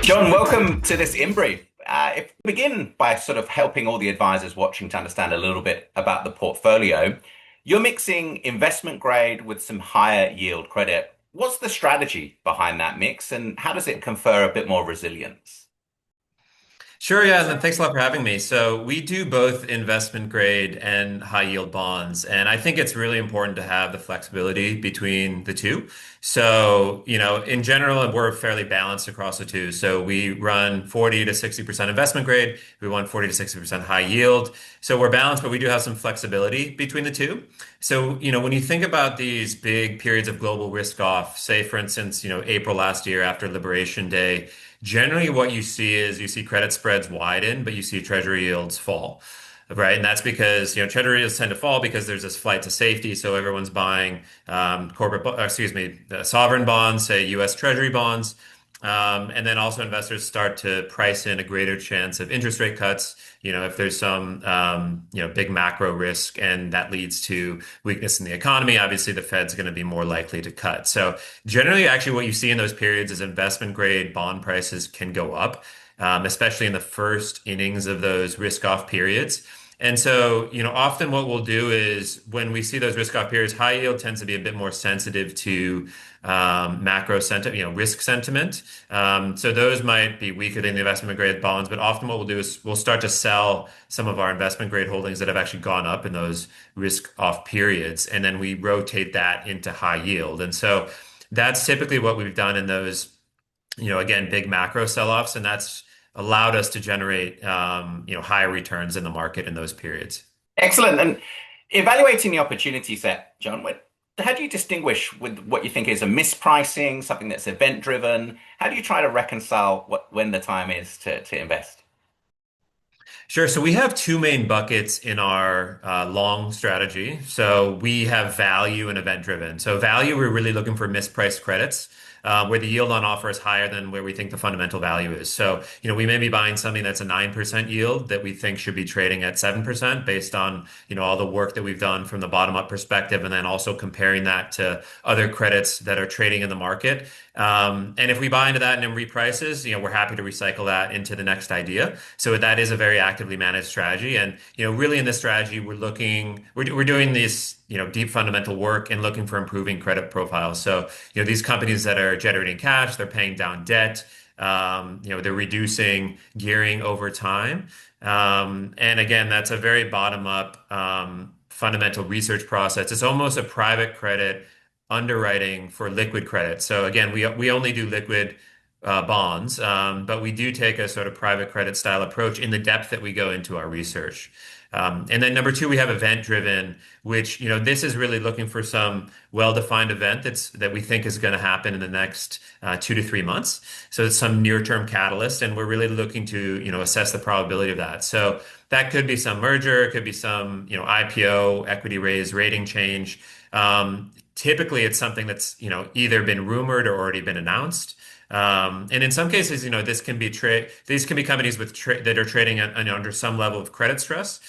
John, welcome to this INBrief. If we begin by sort of helping all the advisors watching to understand a little bit about the portfolio, you're mixing investment grade with some higher yield credit. What's the strategy behind that mix, and how does it confer a bit more resilience? Sure, yeah, and thanks a lot for having me. So we do both investment grade and high yield bonds, and I think it's really important to have the flexibility between the two. So, in general, we're fairly balanced across the two. So we run 40 to 60% investment grade, we run 40 to 60% high yield. So we're balanced, but we do have some flexibility between the two. So, when you think about these big periods of global risk off, say for instance, April last year after Liberation Day, generally, what you see is you see credit spreads widen, but you see treasury yields fall, right? And that's because treasury yields tend to fall because there's this flight to safety. So everyone's buying sovereign bonds, say U.S. Treasury bonds, and then also investors start to price in a greater chance of interest rate cuts. If there's some big macro risk and that leads to weakness in the economy, obviously the Fed's going to be more likely to cut. So generally, actually, what you see in those periods is investment grade bond prices can go up, especially in the first innings of those risk off periods. And so, often what we'll do is when we see those risk off periods, high yield tends to be a bit more sensitive to macro sentiment, risk sentiment. So those might be weaker than the investment grade bonds, but often what we'll do is we'll start to sell some of our investment grade holdings that have actually gone up in those risk off periods, and then we rotate that into high yield. And so that's typically what we've done in those, again, big macro sell-offs, and that's allowed us to generate, higher returns in the market in those periods. Excellent. And evaluating the opportunity set, John, how do you distinguish with what you think is a mispricing, something that's event driven? How do you try to reconcile when the time is to invest? Sure. So we have two main buckets in our long strategy. So we have value and event driven. So value, we're really looking for mispriced credits. Where the yield on offer is higher than where we think the fundamental value is. So, we may be buying something that's a 9% yield that we think should be trading at 7% based on, all the work that we've done from the bottom up perspective, and then also comparing that to other credits that are trading in the market. And if we buy into that and it reprices, we're happy to recycle that into the next idea. So that is a very actively managed strategy. And, really in this strategy, we're doing this, deep fundamental work and looking for improving credit profiles. So, these companies that are generating cash, they're paying down debt, they're reducing gearing over time. And again, that's a very bottom up, fundamental research process. It's almost a private credit underwriting for liquid credit. So again, we only do liquid bonds, but we do take a sort of private credit style approach in the depth that we go into our research. And then number two, we have event driven, which, this is really looking for some well-defined event that we think is going to happen in the next 2 to 3 months. So it's some near-term catalyst, and we're really looking to, assess the probability of that. So that could be some merger, it could be some, IPO, equity raise, rating change. Typically, it's something that's, either been rumored or already been announced. And in some cases, these can be companies that are trading under some level of credit stress.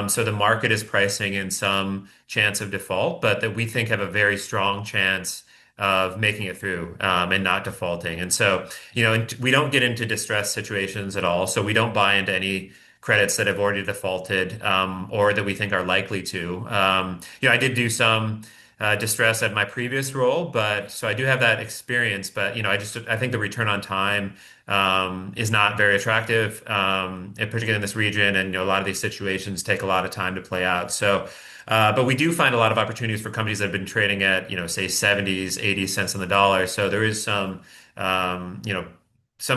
So the market is pricing in some chance of default, but that we think have a very strong chance of making it through and not defaulting. And so, we don't get into distress situations at all. So we don't buy into any credits that have already defaulted or that we think are likely to. I did do some distress at my previous role, but so I do have that experience. But I think the return on time is not very attractive, and particularly in this region. And a lot of these situations take a lot of time to play out. So, but we do find a lot of opportunities for companies that have been trading at say 70s, 80 cents on the dollar. So there is some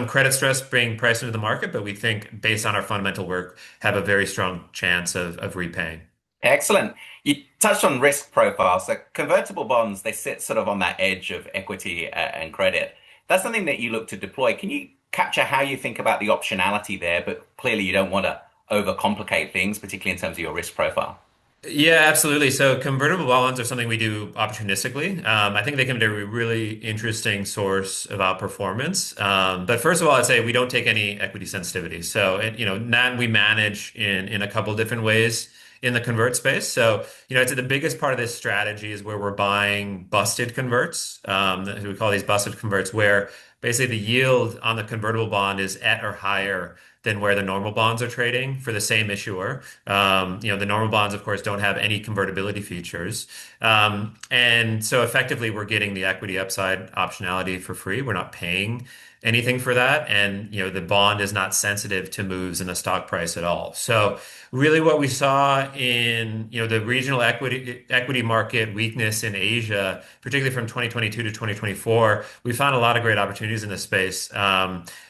credit stress being priced into the market, but we think based on our fundamental work have a very strong chance of repaying. Excellent. You touched on risk profiles. So convertible bonds, they sit sort of on that edge of equity and credit. That's something that you look to deploy. Can you capture how you think about the optionality there? But clearly, you don't want to overcomplicate things, particularly in terms of your risk profile. Yeah, absolutely. So convertible bonds are something we do opportunistically. I think they can be a really interesting source of outperformance. But first of all, I'd say we don't take any equity sensitivity. So, that we manage in a couple different ways in the convert space. So, it's the biggest part of this strategy is where we're buying busted converts. We call these busted converts, where basically the yield on the convertible bond is at or higher than where the normal bonds are trading for the same issuer. The normal bonds, of course, don't have any convertibility features. And so effectively, we're getting the equity upside optionality for free. We're not paying anything for that. And, the bond is not sensitive to moves in the stock price at all. So really what we saw in, the regional equity market weakness in Asia, particularly from 2022 to 2024, we found a lot of great opportunities in this space.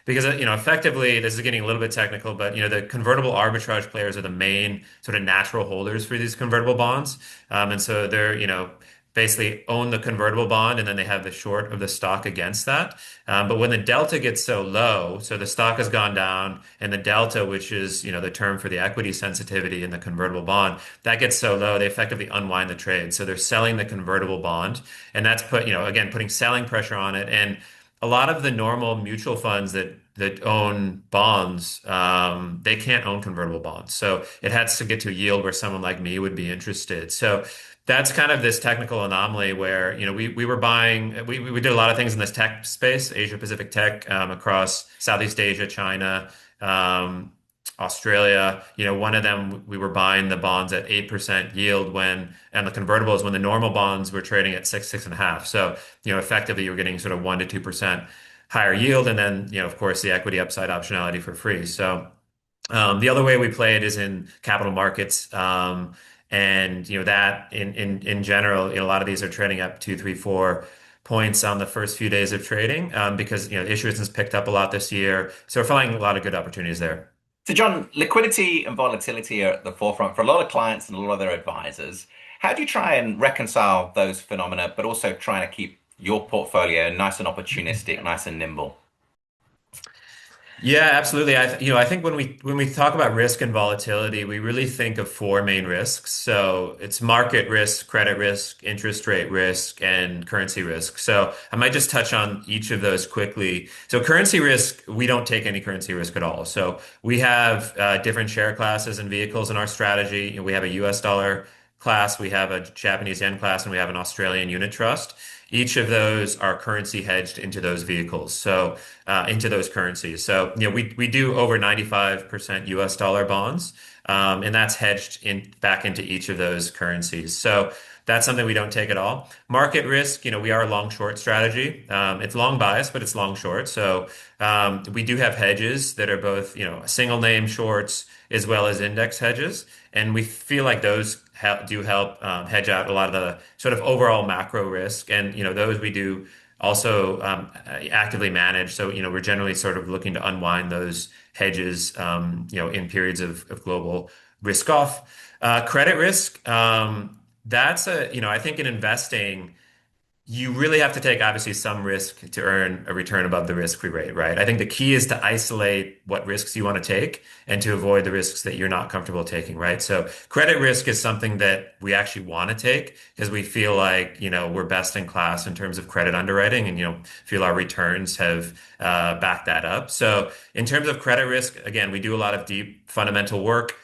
Because, effectively, this is getting a little bit technical, but, the convertible arbitrage players are the main sort of natural holders for these convertible bonds. And so they're, basically own the convertible bond and then they have the short of the stock against that. But when the delta gets so low, so the stock has gone down and the delta, which is, the term for the equity sensitivity in the convertible bond, that gets so low, they effectively unwind the trade. So they're selling the convertible bond and that's again, putting selling pressure on it. And a lot of the normal mutual funds that own bonds, they can't own convertible bonds. So it has to get to a yield where someone like me would be interested. So that's kind of this technical anomaly where, we were buying, we did a lot of things in this tech space, Asia Pacific tech, across Southeast Asia, China, Australia. One of them, we were buying the bonds at 8% yield and the convertibles when the normal bonds were trading at 6.5. So, effectively you're getting sort of 1 to 2% higher yield. And then, of course, the equity upside optionality for free. So, the other way we play it is in capital markets. And that in general, a lot of these are trading up 2, 3, 4 points on the first few days of trading because issuance has picked up a lot this year. So we're finding a lot of good opportunities there. So, John, liquidity and volatility are at the forefront for a lot of clients and a lot of their advisors. How do you try and reconcile those phenomena, but also trying to keep your portfolio nice and opportunistic, nice and nimble? Yeah, absolutely. I think when we talk about risk and volatility, we really think of four main risks. So it's market risk, credit risk, interest rate risk, and currency risk. So I might just touch on each of those quickly. So currency risk, we don't take any currency risk at all. So we have different share classes and vehicles in our strategy. We have a US dollar class, we have a Japanese yen class, and we have an Australian unit trust. Each of those are currency hedged into those vehicles. So into those currencies. So, we do over 95% US dollar bonds, and that's hedged back into each of those currencies. So that's something we don't take at all. Market risk, we are a long short strategy. It's long bias, but it's long short. So we do have hedges that are both, single name shorts as well as index hedges. And we feel like those do help hedge out a lot of the sort of overall macro risk. And, those we do also actively manage. So, we're generally sort of looking to unwind those hedges, in periods of global risk off. Credit risk, I think in investing, you really have to take obviously some risk to earn a return above the risk-free rate, right? I think the key is to isolate what risks you want to take and to avoid the risks that you're not comfortable taking, right? So credit risk is something that we actually want to take because we feel like, we're best in class in terms of credit underwriting and, feel our returns have backed that up. So in terms of credit risk, again, we do a lot of deep fundamental work.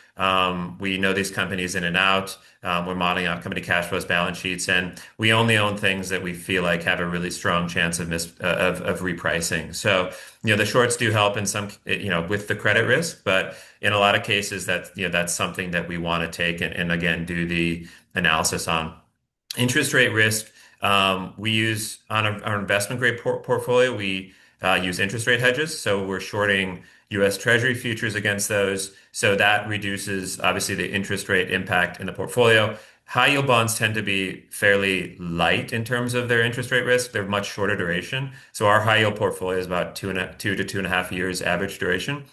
We know these companies in and out. We're modeling out company cash flows, balance sheets, and we only own things that we feel like have a really strong chance of repricing. So, the shorts do help in some, with the credit risk, but in a lot of cases that's something that we want to take and again, do the analysis on. Interest rate risk, we use on our investment grade portfolio, we use interest rate hedges. So we're shorting US Treasury futures against those. So that reduces obviously the interest rate impact in the portfolio. High yield bonds tend to be fairly light in terms of their interest rate risk. They're much shorter duration. So our high yield portfolio is about 2 to 2.5 years average duration.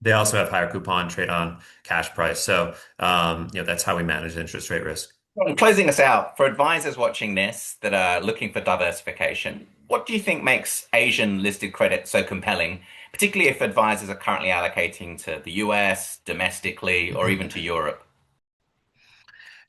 They also have higher coupon trade on cash price. So, that's how we manage the interest rate risk. Well, closing us out, for advisors watching this that are looking for diversification, what do you think makes Asian listed credit so compelling, particularly if advisors are currently allocating to the US, domestically, or even to Europe?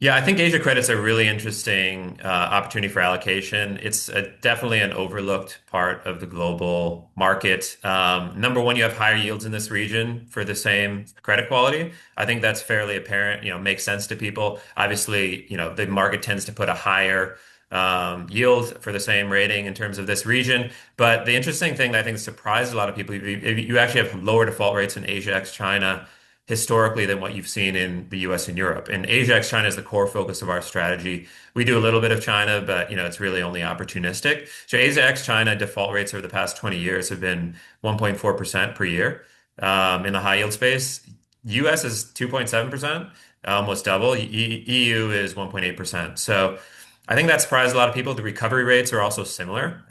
Yeah, I think Asia credit's a really interesting opportunity for allocation. It's definitely an overlooked part of the global market. Number one, you have higher yields in this region for the same credit quality. I think that's fairly apparent, makes sense to people. Obviously, the market tends to put a higher yield for the same rating in terms of this region. But the interesting thing that I think surprised a lot of people, if you actually have lower default rates in Asia ex China historically than what you've seen in the US and Europe. And Asia ex China is the core focus of our strategy. We do a little bit of China, but it's really only opportunistic. So Asia ex China default rates over the past 20 years have been 1.4% per year in the high yield space. US is 2.7%, almost double. EU is 1.8%. So I think that surprised a lot of people. The recovery rates are also similar,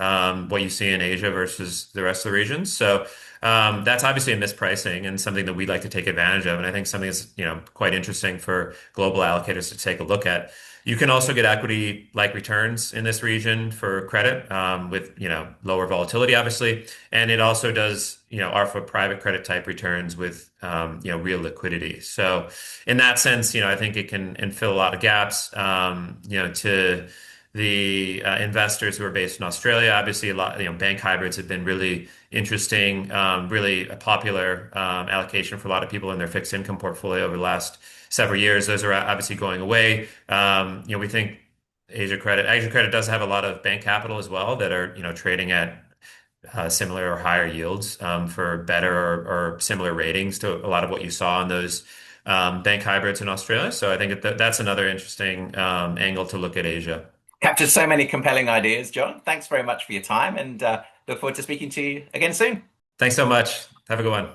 what you see in Asia versus the rest of the regions. So that's obviously a mispricing and something that we'd like to take advantage of. And I think something that's quite interesting for global allocators to take a look at. You can also get equity-like returns in this region for credit with lower volatility, obviously, and it also does offer private credit type returns with real liquidity. So in that sense, I think it can and fill a lot of gaps. To the investors who are based in Australia, obviously a lot, bank hybrids have been really interesting, really a popular allocation for a lot of people in their fixed income portfolio over the last several years. Those are obviously going away. We think Asia credit does have a lot of bank capital as well that are, trading at similar or higher yields for better or similar ratings to a lot of what you saw in those bank hybrids in Australia. So I think that's another interesting angle to look at Asia. Captured so many compelling ideas, John. Thanks very much for your time and look forward to speaking to you again soon. Thanks so much. Have a good one.